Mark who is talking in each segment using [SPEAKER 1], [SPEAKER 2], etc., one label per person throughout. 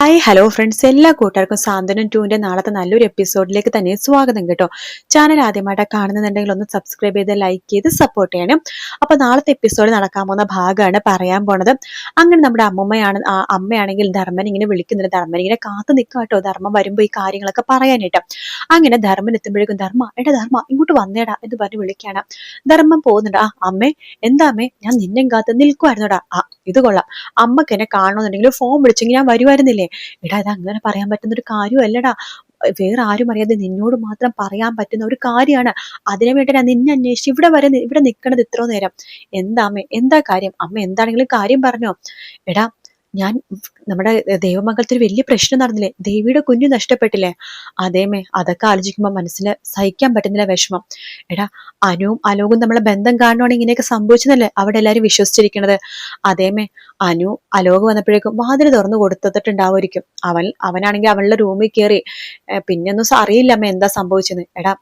[SPEAKER 1] Hi hello friends, എല്ലാ കൂട്ടുകാർക്കും സാന്ത്വനം 2ന്റെ നാളത്തെ നല്ലൊരു എപ്പിസോഡിലേക്ക് തന്നെ സ്വാഗതം കേട്ടോ. ചാനൽ ആദ്യമായിട്ട് കാണുന്നുണ്ടെങ്കിൽ ഒന്ന് സബ്സ്ക്രൈബ് ചെയ്ത് ലൈക്ക് ചെയ്ത് സപ്പോർട്ട് ചെയ്യണം. അപ്പൊ നാളത്തെ എപ്പിസോഡ് നടക്കാൻ പോകുന്ന ഭാഗമാണ് പറയാൻ പോണത്. അങ്ങനെ നമ്മുടെ അമ്മയാണെങ്കിൽ ധർമ്മൻ ഇങ്ങനെ വിളിക്കുന്നില്ല. ധർമ്മൻ ഇങ്ങനെ കാത്തു നിൽക്കുക കേട്ടോ, ധർമ്മം വരുമ്പോ ഈ കാര്യങ്ങളൊക്കെ പറയാനായിട്ട്. അങ്ങനെ ധർമ്മൻ എത്തുമ്പോഴേക്കും ധർമ്മ ഇങ്ങോട്ട് വന്നേടാ എന്ന് പറഞ്ഞ് വിളിക്കാണ്. ധർമ്മം പോകുന്നുണ്ട്. അമ്മേ, എന്താ അമ്മേ, ഞാൻ നിന്നെ കാത്ത് നിൽക്കുമായിരുന്നോടാ. ഇത് കൊള്ളാം, അമ്മക്ക് എന്നെ കാണണമെന്നുണ്ടെങ്കിൽ ഫോൺ വിളിച്ചെങ്കിൽ ഞാൻ വരുമായിരുന്നില്ലേ. എടാ, ഇത് അങ്ങനെ പറയാൻ പറ്റുന്ന ഒരു കാര്യമല്ലടാ. വേറെ ആരും അറിയാതെ നിന്നോട് മാത്രം പറയാൻ പറ്റുന്ന ഒരു കാര്യമാണ്. അതിനു വേണ്ടി ഞാൻ നിന്നെ അന്വേഷിച്ച് ഇവിടെ നിൽക്കണത് ഇത്രോ നേരം. എന്താ അമ്മേ, എന്താ കാര്യം? അമ്മ എന്താണെങ്കിലും കാര്യം പറഞ്ഞോ. എടാ, ഞാൻ നമ്മുടെ ദേവമംഗലത്തിൽ വലിയ പ്രശ്നം നടന്നില്ലേ, ദേവിയുടെ കുഞ്ഞു നഷ്ടപ്പെട്ടില്ലേ. അതേമേ, അതൊക്കെ ആലോചിക്കുമ്പോ മനസ്സിൽ സഹിക്കാൻ പറ്റുന്നില്ല വിഷമം. എടാ, അനുവും അലോകും നമ്മളെ ബന്ധം കാണുവാണെങ്കിൽ ഇങ്ങനെയൊക്കെ സംഭവിച്ചതല്ലേ അവിടെ എല്ലാരും വിശ്വസിച്ചിരിക്കണത്. അതേമേ, അനു അലോക് വന്നപ്പോഴേക്കും വാതിൽ തുറന്നു കൊടുത്തിട്ടുണ്ടാവുമായിരിക്കും. അവനാണെങ്കിൽ അവളുടെ റൂമിൽ കയറി പിന്നെയൊന്നും അറിയില്ല അമ്മ എന്താ സംഭവിച്ചെന്ന്. എടാ,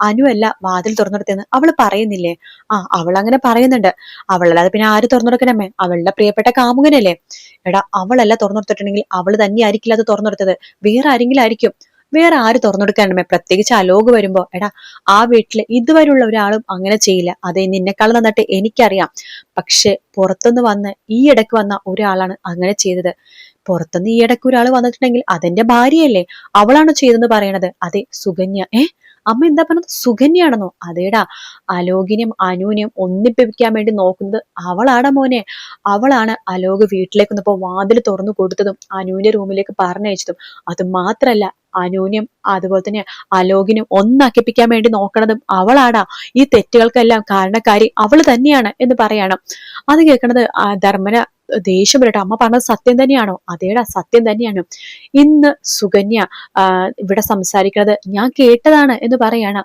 [SPEAKER 1] അനു അല്ല വാതിൽ തുറന്നെടുത്തെന്ന് അവള് പറയുന്നില്ലേ. അവൾ അങ്ങനെ പറയുന്നുണ്ട്. അവളല്ലാതെ പിന്നെ ആര് തുറന്നെടുക്കണമ്മേ? അവളുടെ പ്രിയപ്പെട്ട കാമുകനല്ലേ. എടാ, അവളല്ല തുറന്നെടുത്തിട്ടുണ്ടെങ്കിൽ അവള് തന്നെ ആയിരിക്കില്ല അത് തുറന്നെടുത്തത്, വേറെ ആരെങ്കിലും ആയിരിക്കും. വേറെ ആര് തുറന്നെടുക്കാനുമേ? പ്രത്യേകിച്ച് അലോക് വരുമ്പോ. എടാ, ആ വീട്ടില് ഇതുവരെയുള്ള ഒരാളും അങ്ങനെ ചെയ്യില്ല. അതെ, നിന്നെക്കാൾ നന്നായിട്ട് എനിക്കറിയാം. പക്ഷെ പുറത്തുനിന്ന് വന്ന് ഈ ഇടയ്ക്ക് വന്ന ഒരാളാണ് അങ്ങനെ ചെയ്തത്. പുറത്തുനിന്ന് ഈ ഇടയ്ക്ക് ഒരാൾ വന്നിട്ടുണ്ടെങ്കിൽ അതെന്റെ ഭാര്യയല്ലേ, അവളാണ് ചെയ്തെന്ന് പറയണത്. അതെ, സുകന്യ. അമ്മ എന്താ പറഞ്ഞത്? സുകന്യാണെന്നോ? അതേടാ, അലോകിനെയും അനുവിനെയും ഒന്നിപ്പിക്കാൻ വേണ്ടി നോക്കുന്നത് അവളാടാ മോനെ. അവളാണ് അലോക് വീട്ടിലേക്ക് വന്നപ്പോ വാതിൽ തുറന്നു കൊടുത്തതും അനുവിന്റെ റൂമിലേക്ക് പറഞ്ഞയച്ചതും. അത് മാത്രല്ല, അനുവിനും അതുപോലെ തന്നെ അലോകിനും ഒന്നാക്കിപ്പിക്കാൻ വേണ്ടി നോക്കണതും അവളാടാ. ഈ തെറ്റുകൾക്കെല്ലാം കാരണക്കാരി അവള് തന്നെയാണ് എന്ന് പറയണം. അത് കേൾക്കണത് ധർമ്മന ദേഷ്യം വരട്ടെ. അമ്മ പറഞ്ഞത് സത്യം തന്നെയാണോ? അതേടാ, സത്യം തന്നെയാണ്. ഇന്ന് സുകന്യ ഇവിടെ സംസാരിക്കുന്നത് ഞാൻ കേട്ടതാണ് എന്ന് പറയാണ്.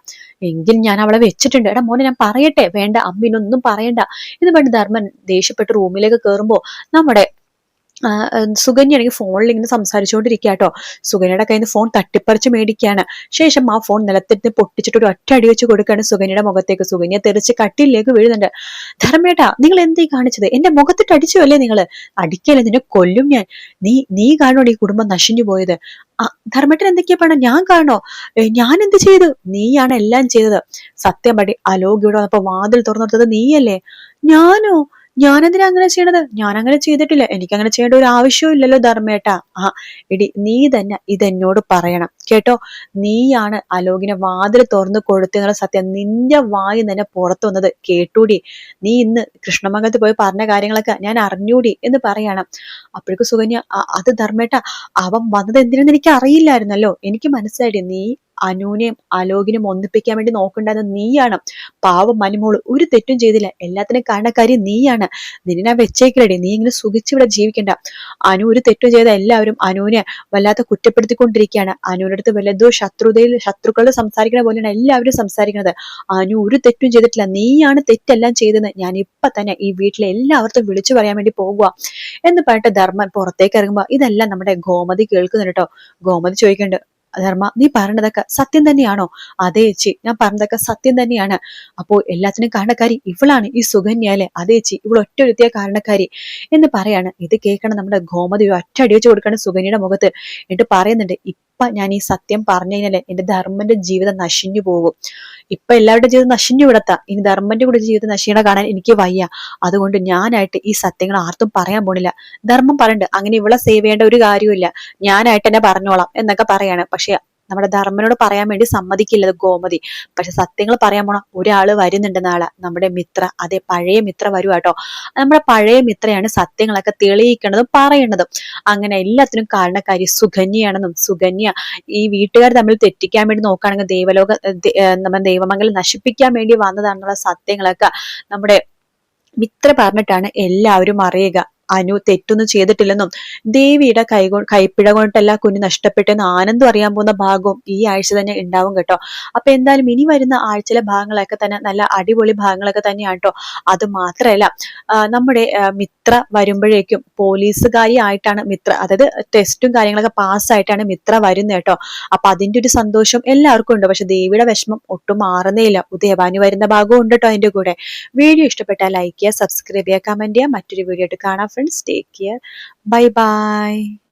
[SPEAKER 1] എങ്കിൽ ഞാൻ അവളെ വെച്ചിട്ടുണ്ട്. എടാ മോനെ, ഞാൻ പറയട്ടെ. വേണ്ട, അമ്മിനൊന്നും പറയണ്ട എന്ന് പറഞ്ഞ് ധർമ്മൻ ദേഷ്യപ്പെട്ട് റൂമിലേക്ക് കയറുമ്പോ നമ്മുടെ സുകന്യാണെങ്കിൽ ഫോണിൽ ഇങ്ങനെ സംസാരിച്ചുകൊണ്ടിരിക്കുക കേട്ടോ. സുകന്യയുടെ കയ്യിൽ നിന്ന് ഫോൺ തട്ടിപ്പറിച്ച് മേടിക്കുകയാണ്. ശേഷം ആ ഫോൺ നിലത്തിട്ട് പൊട്ടിച്ചിട്ട് ഒരു ഒറ്റ അടി വെച്ച് കൊടുക്കുകയാണ് സുകന്യയുടെ മുഖത്തേക്ക്. സുകന്യ തെറിച്ച് കട്ടിലേക്ക് വീഴുന്നുണ്ട്. ധർമ്മേട്ടാ, നിങ്ങൾ എന്തീ കാണിച്ചത്? എന്റെ മുഖത്തിട്ട് അടിച്ചു അല്ലേ നിങ്ങള്? അടിക്കല്ലേ, നിന്നെ കൊല്ലും ഞാൻ. നീ കാണോ ഈ കുടുംബം നശിഞ്ഞു പോയത്? ധർമ്മേട്ടൻ എന്തൊക്കെയാ പറഞ്ഞ? ഞാൻ കാണോ? ഞാൻ എന്ത് ചെയ്തു? നീയാണ് എല്ലാം ചെയ്തത്. സത്യം പടി, അലോക് ഇവിടെ വന്നപ്പോ വാതിൽ തുറന്നെടുത്തത് നീയല്ലേ? ഞാനോ? ഞാനെന്തിനാ അങ്ങനെ ചെയ്യണത്? ഞാൻ അങ്ങനെ ചെയ്തിട്ടില്ല. എനിക്ക് അങ്ങനെ ചെയ്യേണ്ട ഒരു ആവശ്യവും ഇല്ലല്ലോ ധർമ്മേട്ടാ. എടി, നീ തന്നെ ഇതെന്നോട് പറയണം കേട്ടോ. നീയാണ് അലോകിനെ വാതിൽ തുറന്നു കൊടുത്തെന്നുള്ള സത്യം നിന്റെ വായി തന്നെ പുറത്തു വന്നത് കേട്ടൂടി. നീ ഇന്ന് കൃഷ്ണമംഗലത്ത് പോയി പറഞ്ഞ കാര്യങ്ങളൊക്കെ ഞാൻ അറിഞ്ഞൂടി എന്ന് പറയണം. അപ്പോഴേക്കും സുകന്യ, അത് ധർമ്മേട്ട, അവൻ വന്നത് എന്തിനെന്ന് എനിക്ക് അറിയില്ലായിരുന്നല്ലോ. എനിക്ക് മനസ്സിലായി, നീ അനുവിനെയും അലോകിനെയും ഒന്നിപ്പിക്കാൻ വേണ്ടി നോക്കണ്ടായിരുന്ന നീയാണ്. പാവം മനുമോള് ഒരു തെറ്റും ചെയ്തില്ല, എല്ലാത്തിനും കാരണക്കാരി നീയാണ്. നിന്നെ ഞാൻ വെച്ചേക്കില്ലടി, നീ ഇങ്ങനെ സുഖിച്ചിവിടെ ജീവിക്കണ്ട. അനു ഒരു തെറ്റും ചെയ്ത എല്ലാവരും അനുവിനെ വല്ലാത്ത കുറ്റപ്പെടുത്തിക്കൊണ്ടിരിക്കുകയാണ്. അനുവിന്റെ അടുത്ത് വല്ലതോ ശത്രുക്കളോട് സംസാരിക്കുന്ന പോലെയാണ് എല്ലാവരും സംസാരിക്കുന്നത്. അനു ഒരു തെറ്റും ചെയ്തിട്ടില്ല, നീയാണ് തെറ്റെല്ലാം ചെയ്തെന്ന് ഞാൻ ഇപ്പൊ തന്നെ ഈ വീട്ടിലെ എല്ലാവർക്കും വിളിച്ചു പറയാൻ വേണ്ടി പോകുക എന്ന് പറഞ്ഞിട്ട് ധർമ്മൻ പുറത്തേക്ക് ഇറങ്ങുമ്പോ ഇതെല്ലാം നമ്മുടെ ഗോമതി കേൾക്കുന്നുണ്ട് കേട്ടോ. ഗോമതി ചോദിക്കുന്നുണ്ട്, ധർമ്മ, നീ പറഞ്ഞതൊക്കെ സത്യം തന്നെയാണോ? അതേ ചേച്ചി, ഞാൻ പറഞ്ഞതൊക്കെ സത്യം തന്നെയാണ്. അപ്പോ എല്ലാത്തിനും കാരണക്കാരി ഇവളാണ്, ഈ സുകന്യ അല്ലേ? അതേ ചേച്ചി, ഇവൾ ഒറ്റൊരുത്തിയ കാരണക്കാരി എന്ന് പറയാണ്. ഇത് കേൾക്കണം നമ്മുടെ ഗോമതി ഒറ്റ അടി വെച്ച് കൊടുക്കണം സുകന്യയുടെ മുഖത്ത്. എന്നിട്ട് പറയുന്നുണ്ട്, ഇപ്പൊ ഞാൻ ഈ സത്യം പറഞ്ഞു കഴിഞ്ഞാലേ എന്റെ ധർമ്മന്റെ ജീവിതം നശിഞ്ഞു പോകും. ഇപ്പൊ എല്ലാവരുടെ ജീവിതം നശിഞ്ഞു വിടത്താ, ഇനി ധർമ്മന്റെ കൂടെ ജീവിതം നശിക്കണ കാണാൻ എനിക്ക് വയ്യ. അതുകൊണ്ട് ഞാനായിട്ട് ഈ സത്യങ്ങൾ ആർക്കും പറയാൻ പോണില്ല. ധർമ്മം പറയണ്ട്, അങ്ങനെ ഇവളെ സേവ് ചെയ്യേണ്ട ഒരു കാര്യമില്ല, ഞാനായിട്ട് തന്നെ പറഞ്ഞോളാം എന്നൊക്കെ പറയാണ്. പക്ഷെ നമ്മുടെ ധർമ്മനോട് പറയാൻ വേണ്ടി സമ്മതിക്കില്ലത് ഗോമതി. പക്ഷെ സത്യങ്ങൾ പറയാൻ പോണ ഒരാള് വരുന്നുണ്ട് നാളെ, നമ്മുടെ മിത്ര. അതെ, പഴയ മിത്ര വരുവാട്ടോ. നമ്മുടെ പഴയ മിത്രയാണ് സത്യങ്ങളൊക്കെ തെളിയിക്കണതും പറയണതും. അങ്ങനെ എല്ലാത്തിനും കാരണക്കാരി സുകന്യയാണെന്നും, സുകന്യ ഈ വീട്ടുകാർ തമ്മിൽ തെറ്റിക്കാൻ വേണ്ടി നോക്കുകയാണെങ്കിൽ നമ്മുടെ ദൈവമംഗലം നശിപ്പിക്കാൻ വേണ്ടി വന്നതാണെന്നുള്ള സത്യങ്ങളൊക്കെ നമ്മുടെ മിത്ര പറഞ്ഞിട്ടാണ് എല്ലാവരും അറിയുക. അനു തെറ്റൊന്നും ചെയ്തിട്ടില്ലെന്നും ദേവിയുടെ കൈപ്പിഴ കൊണ്ടല്ല കുഞ്ഞ് നഷ്ടപ്പെട്ടെന്ന് ആനന്ദം അറിയാൻ പോകുന്ന ഭാഗവും ഈ ആഴ്ച തന്നെ ഉണ്ടാവും കേട്ടോ. അപ്പൊ എന്തായാലും ഇനി വരുന്ന ആഴ്ചയിലെ ഭാഗങ്ങളൊക്കെ തന്നെ നല്ല അടിപൊളി ഭാഗങ്ങളൊക്കെ തന്നെയാണ് കേട്ടോ. അത് മാത്രല്ല, നമ്മുടെ മിത്ര വരുമ്പോഴേക്കും പോലീസുകാരി ആയിട്ടാണ് മിത്ര, അതായത് ടെസ്റ്റും കാര്യങ്ങളൊക്കെ പാസ്സായിട്ടാണ് മിത്ര വരുന്നത് കേട്ടോ. അപ്പൊ അതിന്റെ ഒരു സന്തോഷം എല്ലാവർക്കും ഉണ്ട്. പക്ഷെ ദേവിയുടെ വിഷമം ഒട്ടും മാറുന്നേ ഇല്ല. ദേവാനി വരുന്ന ഭാഗവും ഉണ്ട് കേട്ടോ അതിന്റെ കൂടെ. വീഡിയോ ഇഷ്ടപ്പെട്ടാൽ ലൈക്ക് ചെയ്യുക, സബ്സ്ക്രൈബ് ചെയ്യുക, കമന്റ് ചെയ്യുക. മറ്റൊരു വീഡിയോ ആയിട്ട് കാണാം friends. Take care, bye bye.